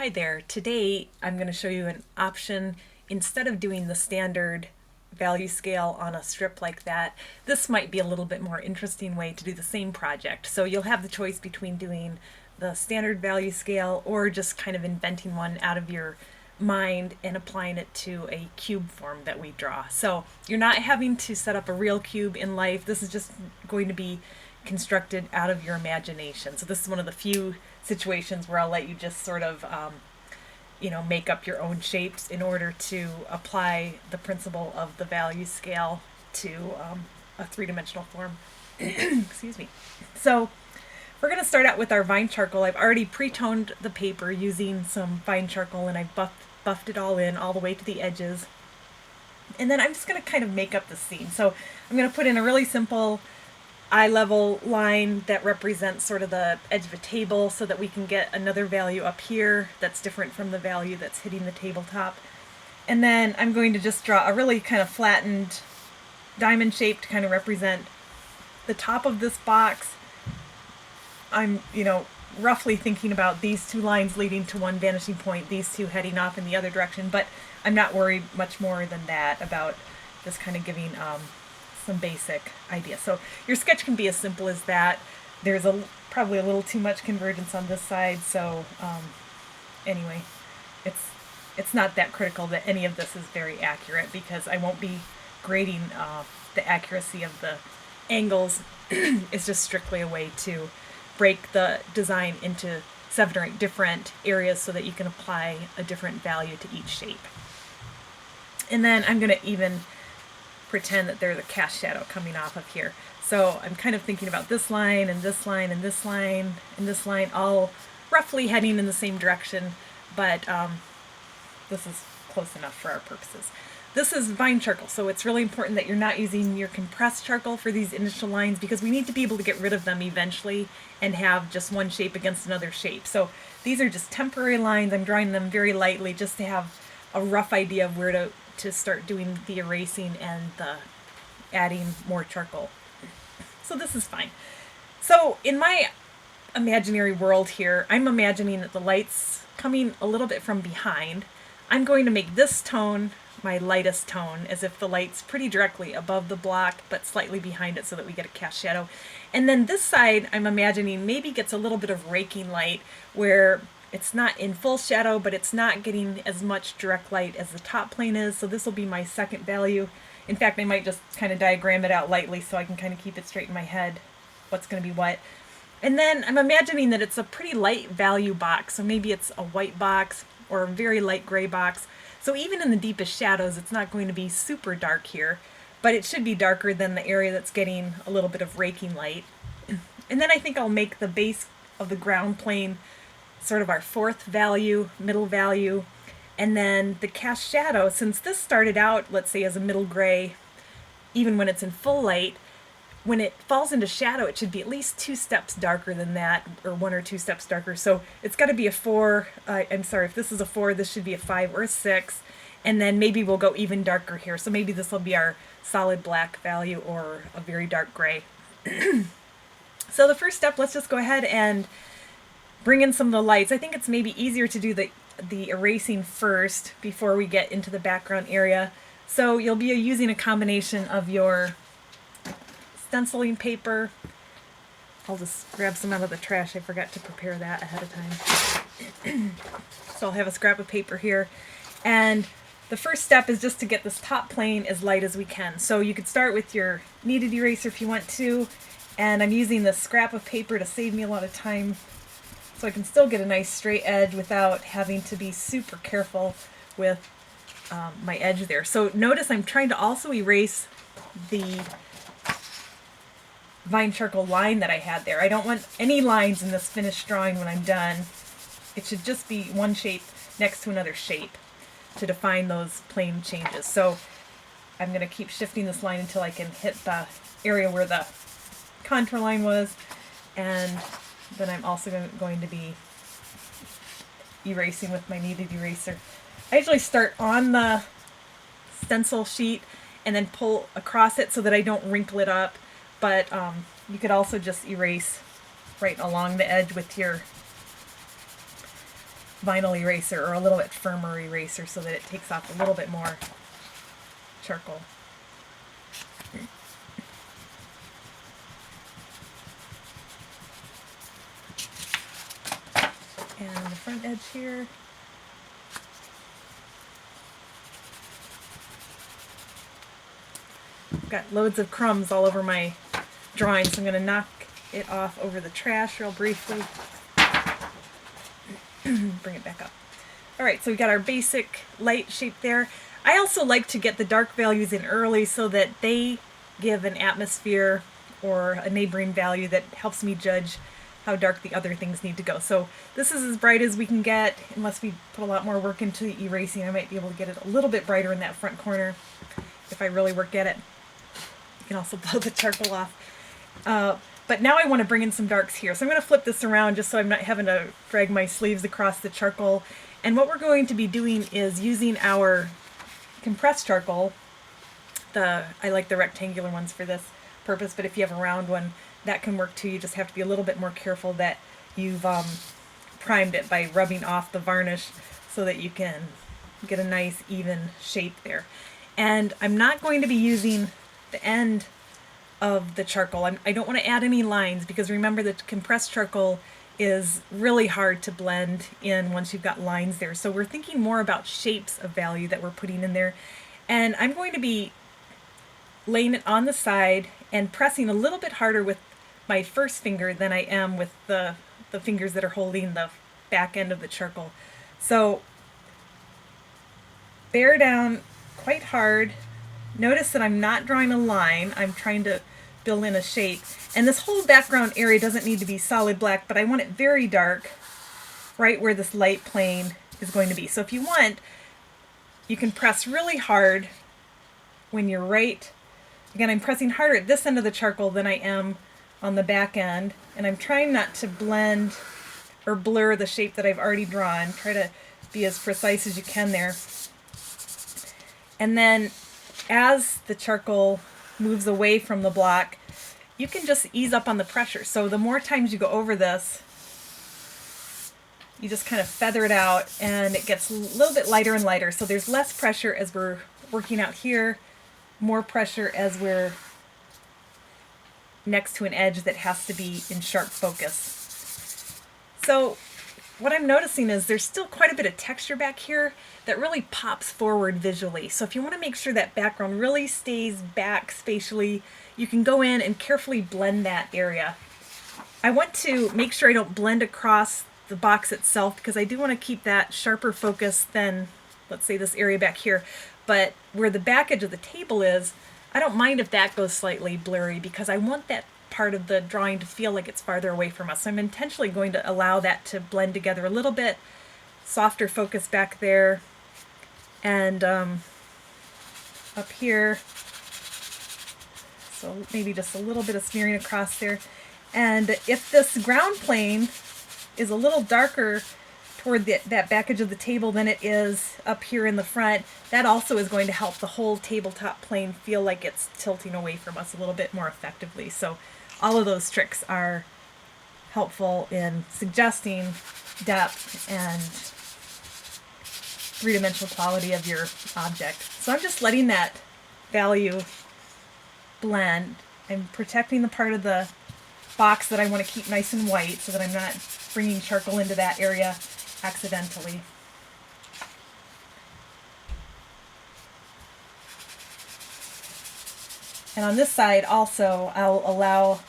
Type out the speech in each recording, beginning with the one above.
Hi there. Today I'm going to show you an option. Instead of doing the standard value scale on a strip like that, this might be a little bit more interesting way to do the same project. So you'll have the choice between doing the standard value scale or just kind of inventing one out of your mind and applying it to a cube form that we draw. So you're not having to set up a real cube in life. This is just going to be constructed out of your imagination. So this is one of the few situations where I'll let you just sort of make up your own shapes in order to apply the principle of the value scale to a three-dimensional form. Excuse me. So we're going to start out with our vine charcoal. I've already pre-toned the paper using some vine charcoal, and I've buffed it all in all the way to the edges. And then I'm just going to kind of make up the scene. So I'm going to put in a really simple eye level line that represents sort of the edge of a table so that we can get another value up here that's different from the value that's hitting the tabletop. And then I'm going to just draw a really kind of flattened diamond shape to kind of represent the top of this box. I'm, roughly thinking about these two lines leading to one vanishing point, these two heading off in the other direction, but I'm not worried much more than that about just kind of giving some basic ideas. So your sketch can be as simple as that. There's probably a little too much convergence on this side, so anyway, it's not that critical that any of this is very accurate because I won't be grading the accuracy of the angles. It's just strictly a way to break the design into 7 or 8 different areas so that you can apply a different value to each shape. And then I'm going to even pretend that there's a cast shadow coming off of here. So I'm kind of thinking about this line and this line and this line and this line all roughly heading in the same direction, but this is close enough for our purposes. This is vine charcoal, so it's really important that you're not using your compressed charcoal for these initial lines because we need to be able to get rid of them eventually and have just one shape against another shape. So these are just temporary lines. I'm drawing them very lightly just to have a rough idea of where to start doing the erasing and the adding more charcoal. So this is fine. So in my imaginary world here, I'm imagining that the light's coming a little bit from behind. I'm going to make this tone my lightest tone, as if the light's pretty directly above the block but slightly behind it so that we get a cast shadow. And then this side I'm imagining maybe gets a little bit of raking light where it's not in full shadow but it's not getting as much direct light as the top plane is, so this will be my second value. In fact, I might just kind of diagram it out lightly so I can kind of keep it straight in my head what's going to be what. And then I'm imagining that it's a pretty light value box, so maybe it's a white box or a very light gray box. So even in the deepest shadows, it's not going to be super dark here, but it should be darker than the area that's getting a little bit of raking light. And then I think I'll make the base of the ground plane sort of our fourth value, middle value, and then the cast shadow, since this started out, let's say, as a middle gray, even when it's in full light, when it falls into shadow, it should be at least 2 steps darker than that, or 1 or 2 steps darker. So it's got to be a 4. I'm sorry, if this is a 4, this should be a 5 or a 6. And then maybe we'll go even darker here. So maybe this will be our solid black value or a very dark gray. So the first step, let's just go ahead and bring in some of the lights. I think it's maybe easier to do the erasing first before we get into the background area. So you'll be using a combination of your stenciling paper. I'll just grab some out of the trash. I forgot to prepare that ahead of time. So I'll have a scrap of paper here. And the first step is just to get this top plane as light as we can. So you could start with your kneaded eraser if you want to. And I'm using this scrap of paper to save me a lot of time so I can still get a nice straight edge without having to be super careful with my edge there. So notice I'm trying to also erase the vine charcoal line that I had there. I don't want any lines in this finished drawing when I'm done. It should just be one shape next to another shape to define those plane changes. So I'm going to keep shifting this line until I can hit the area where the contour line was, and then I'm also going to be erasing with my kneaded eraser. I usually start on the stencil sheet and then pull across it so that I don't wrinkle it up. But you could also just erase right along the edge with your vinyl eraser or a little bit firmer eraser so that it takes off a little bit more charcoal. And the front edge here. Got loads of crumbs all over my drawing, so I'm going to knock it off over the trash real briefly. Bring it back up. Alright, so we got our basic light shape there. I also like to get the dark values in early so that they give an atmosphere or a neighboring value that helps me judge how dark the other things need to go. So this is as bright as we can get, unless we put a lot more work into the erasing. I might be able to get it a little bit brighter in that front corner if I really work at it. You can also blow the charcoal off. But now I want to bring in some darks here. So I'm going to flip this around just so I'm not having to drag my sleeves across the charcoal. And what we're going to be doing is using our compressed charcoal. I like the rectangular ones for this purpose, but if you have a round one, that can work too. You just have to be a little bit more careful that you've primed it by rubbing off the varnish so that you can get a nice even shape there. And I'm not going to be using the end of the charcoal. I don't want to add any lines because remember that compressed charcoal is really hard to blend in once you've got lines there. So we're thinking more about shapes of value that we're putting in there. And I'm going to be laying it on the side and pressing a little bit harder with my first finger than I am with the fingers that are holding the back end of the charcoal. So bear down quite hard. Notice that I'm not drawing a line. I'm trying to build in a shape. And this whole background area doesn't need to be solid black, but I want it very dark, right where this light plane is going to be. So if you want, you can press really hard when you're again, I'm pressing harder at this end of the charcoal than I am on the back end, and I'm trying not to blend or blur the shape that I've already drawn. Try to be as precise as you can there. And then as the charcoal moves away from the block, you can just ease up on the pressure. So the more times you go over this, you just kind of feather it out and it gets a little bit lighter and lighter. So there's less pressure as we're working out here, more pressure as we're next to an edge that has to be in sharp focus. So what I'm noticing is there's still quite a bit of texture back here that really pops forward visually. So if you want to make sure that background really stays back spatially, you can go in and carefully blend that area. I want to make sure I don't blend across the box itself because I do want to keep that sharper focus than, let's say, this area back here. But where the back edge of the table is, I don't mind if that goes slightly blurry because I want that part of the drawing to feel like it's farther away from us. So I'm intentionally going to allow that to blend together a little bit, softer focus back there, and up here. So maybe just a little bit of smearing across there. And if this ground plane is a little darker toward that back edge of the table than it is up here in the front, that also is going to help the whole tabletop plane feel like it's tilting away from us a little bit more effectively. So all of those tricks are helpful in suggesting depth and three-dimensional quality of your object. So I'm just letting that value blend. I'm protecting the part of the box that I want to keep nice and white so that I'm not bringing charcoal into that area accidentally. And on this side also, I'll allow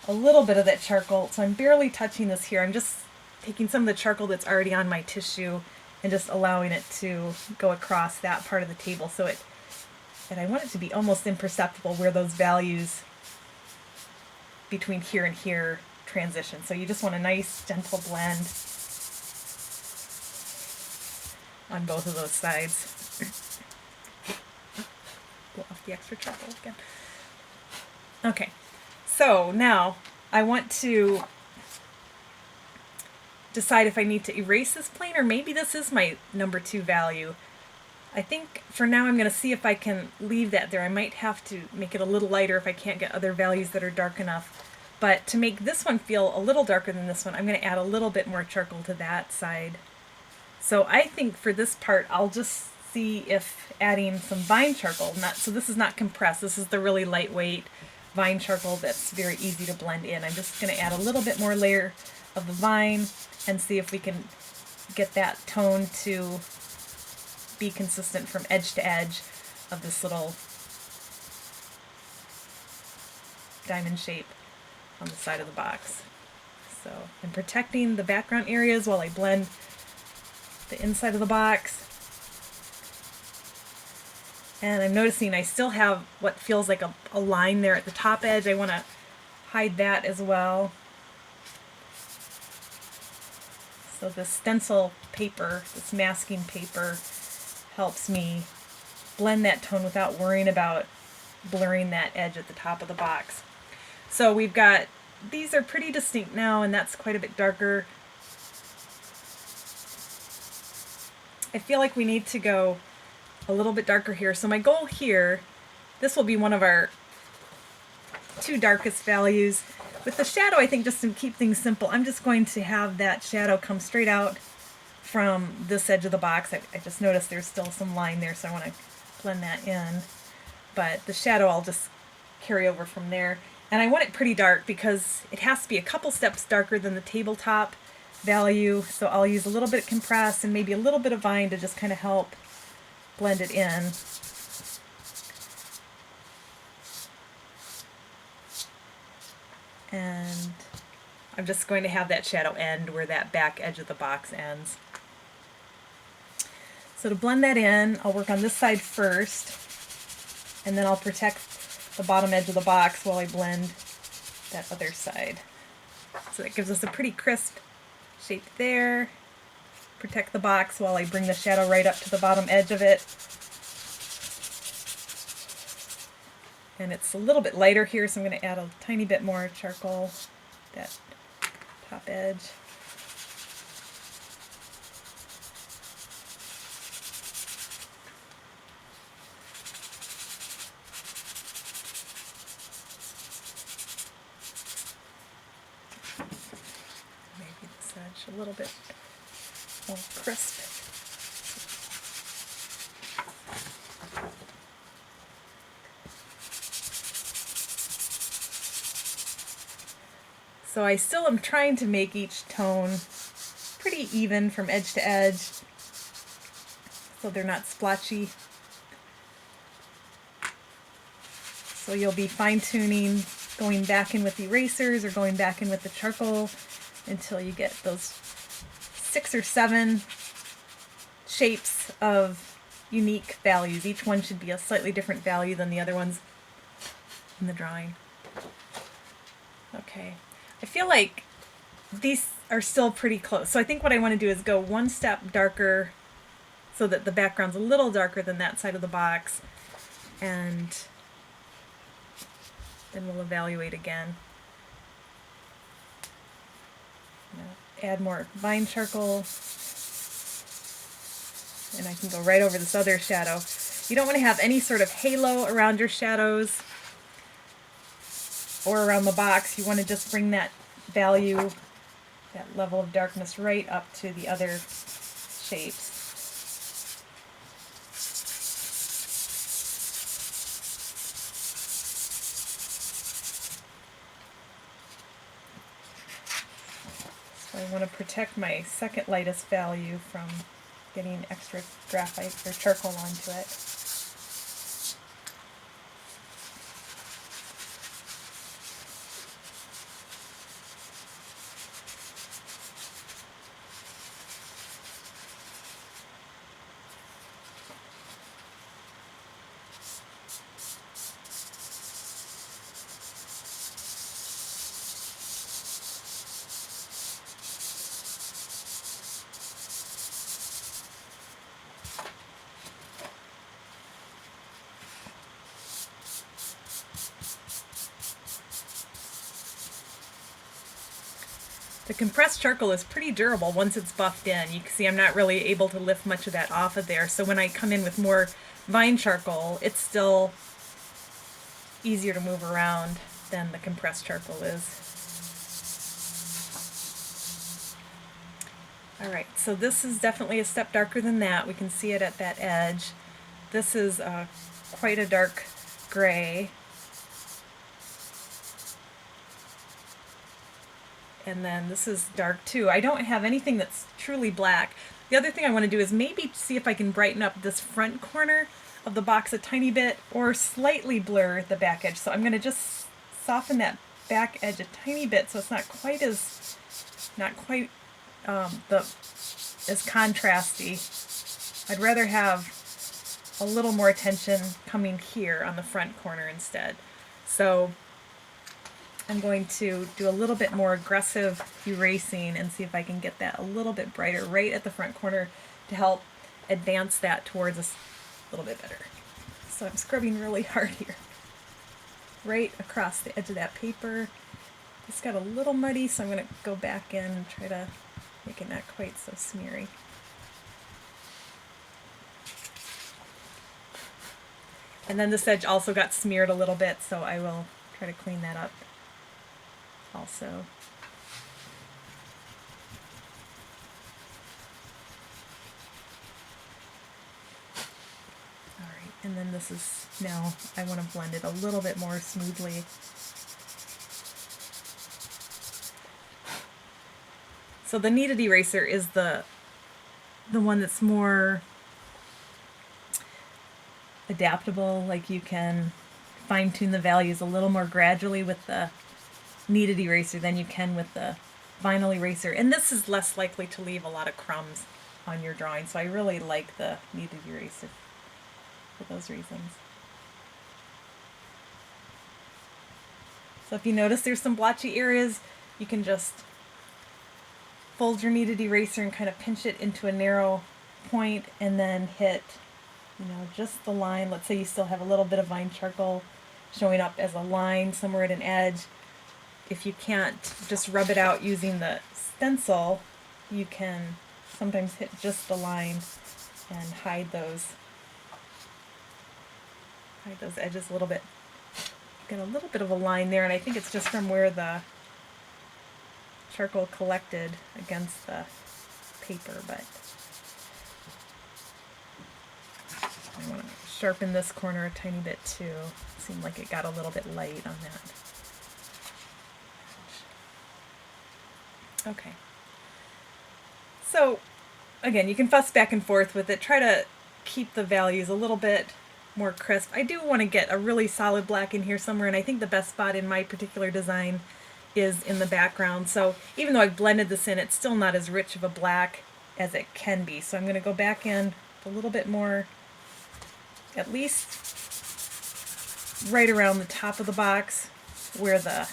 a little bit of that charcoal. So I'm barely touching this here. I'm just taking some of the charcoal that's already on my tissue and just allowing it to go across that part of the table. So and I want it to be almost imperceptible where those values between here and here transition. So you just want a nice gentle blend on both of those sides. Blow off the extra charcoal again. Okay, so now I want to decide if I need to erase this plane or maybe this is my number 2 value. I think for now I'm going to see if I can leave that there. I might have to make it a little lighter if I can't get other values that are dark enough. But to make this one feel a little darker than this one, I'm going to add a little bit more charcoal to that side. So I think for this part, I'll just see if adding some vine charcoal, so this is not compressed, this is the really lightweight vine charcoal that's very easy to blend in. I'm just going to add a little bit more layer of the vine and see if we can get that tone to be consistent from edge to edge of this little diamond shape on the side of the box. So I'm protecting the background areas while I blend the inside of the box. And I'm noticing I still have what feels like a line there at the top edge. I want to hide that as well. So this stencil paper, this masking paper, helps me blend that tone without worrying about blurring that edge at the top of the box. So we've got, these are pretty distinct now, and that's quite a bit darker. I feel like we need to go a little bit darker here. So my goal here, this will be one of our two darkest values. With the shadow, I think just to keep things simple, I'm just going to have that shadow come straight out from this edge of the box. I just noticed there's still some line there, so I want to blend that in. But the shadow I'll just carry over from there. And I want it pretty dark because it has to be a couple steps darker than the tabletop value. So I'll use a little bit of compress and maybe a little bit of vine to just kind of help blend it in. And I'm just going to have that shadow end where that back edge of the box ends. So to blend that in, I'll work on this side first, and then I'll protect the bottom edge of the box while I blend that other side. So that gives us a pretty crisp shape there. Protect the box while I bring the shadow right up to the bottom edge of it. And it's a little bit lighter here, so I'm going to add a tiny bit more charcoal, that top edge. Maybe this edge a little bit more crisp. So I still am trying to make each tone pretty even from edge to edge, so they're not splotchy. So you'll be fine-tuning, going back in with erasers or going back in with the charcoal until you get those 6 or 7 shapes of unique values. Each one should be a slightly different value than the other ones in the drawing. Okay. I feel like these are still pretty close. So I think what I want to do is go one step darker so that the background's a little darker than that side of the box, and then we'll evaluate again. Add more vine charcoal, and I can go right over this other shadow. You don't want to have any sort of halo around your shadows or around the box. You want to just bring that value, that level of darkness right up to the other shapes. So I want to protect my second lightest value from getting extra graphite or charcoal onto it. The compressed charcoal is pretty durable once it's buffed in. You can see I'm not really able to lift much of that off of there, so when I come in with more vine charcoal, it's still easier to move around than the compressed charcoal is. All right, so this is definitely a step darker than that. We can see it at that edge. This is quite a dark gray. And then this is dark too. I don't have anything that's truly black. The other thing I want to do is maybe see if I can brighten up this front corner of the box a tiny bit or slightly blur the back edge. So I'm going to just soften that back edge a tiny bit so it's not quite as as contrasty. I'd rather have a little more attention coming here on the front corner instead. So I'm going to do a little bit more aggressive erasing and see if I can get that a little bit brighter right at the front corner to help advance that towards us a little bit better. So I'm scrubbing really hard here. Right across the edge of that paper. It's got a little muddy, so I'm going to go back in and try to make it not quite so smeary. And then this edge also got smeared a little bit, so I will try to clean that up also. All right, and then this is now, I want to blend it a little bit more smoothly. So the kneaded eraser is the one that's more adaptable, like you can fine-tune the values a little more gradually with the kneaded eraser than you can with the vinyl eraser. And this is less likely to leave a lot of crumbs on your drawing, so I really like the kneaded eraser for those reasons. So if you notice there's some blotchy areas, you can just fold your kneaded eraser and kind of pinch it into a narrow point and then hit, just the line. Let's say you still have a little bit of vine charcoal showing up as a line somewhere at an edge. If you can't just rub it out using the stencil, you can sometimes hit just the line and hide those edges a little bit. Get a little bit of a line there, and I think it's just from where the charcoal collected against the paper, but I want to sharpen this corner a tiny bit too. It seemed like it got a little bit light on that. Okay. So again, you can fuss back and forth with it. Try to keep the values a little bit more crisp. I do want to get a really solid black in here somewhere, and I think the best spot in my particular design is in the background. So even though I've blended this in, it's still not as rich of a black as it can be. So I'm going to go back in a little bit more, at least right around the top of the box where the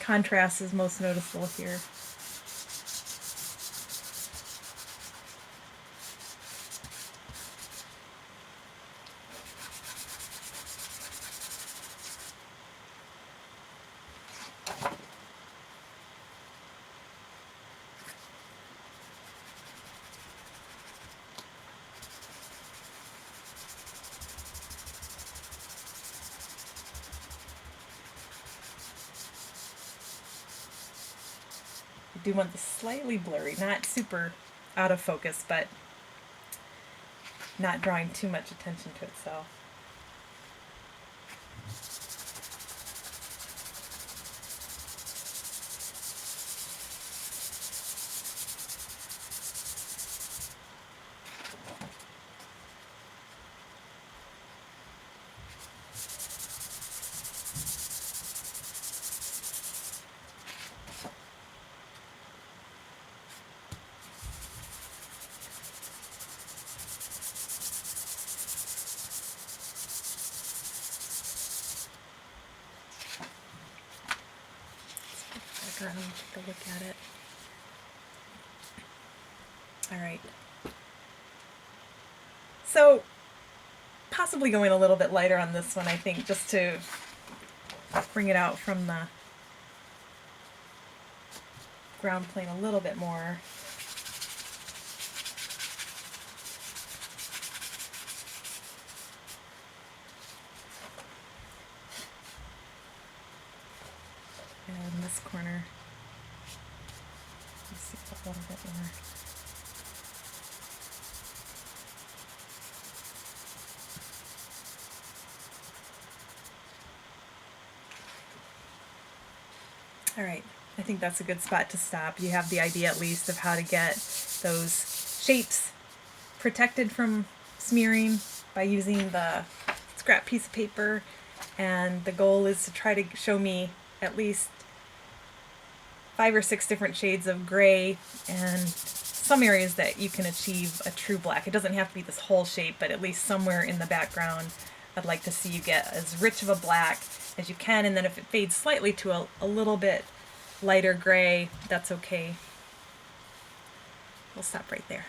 contrast is most noticeable here. I do want this slightly blurry, not super out of focus, but not drawing too much attention to itself. Take a look at it. All right. So possibly going a little bit lighter on this one, I think, just to bring it out from the ground plane a little bit more. And this corner a little bit more. All right, I think that's a good spot to stop. You have the idea at least of how to get those shapes protected from smearing by using the scrap piece of paper, and the goal is to try to show me at least 5 or 6 different shades of gray and some areas that you can achieve a true black. It doesn't have to be this whole shape, but at least somewhere in the background I'd like to see you get as rich of a black as you can, and then if it fades slightly to a little bit lighter gray, that's okay. We'll stop right there.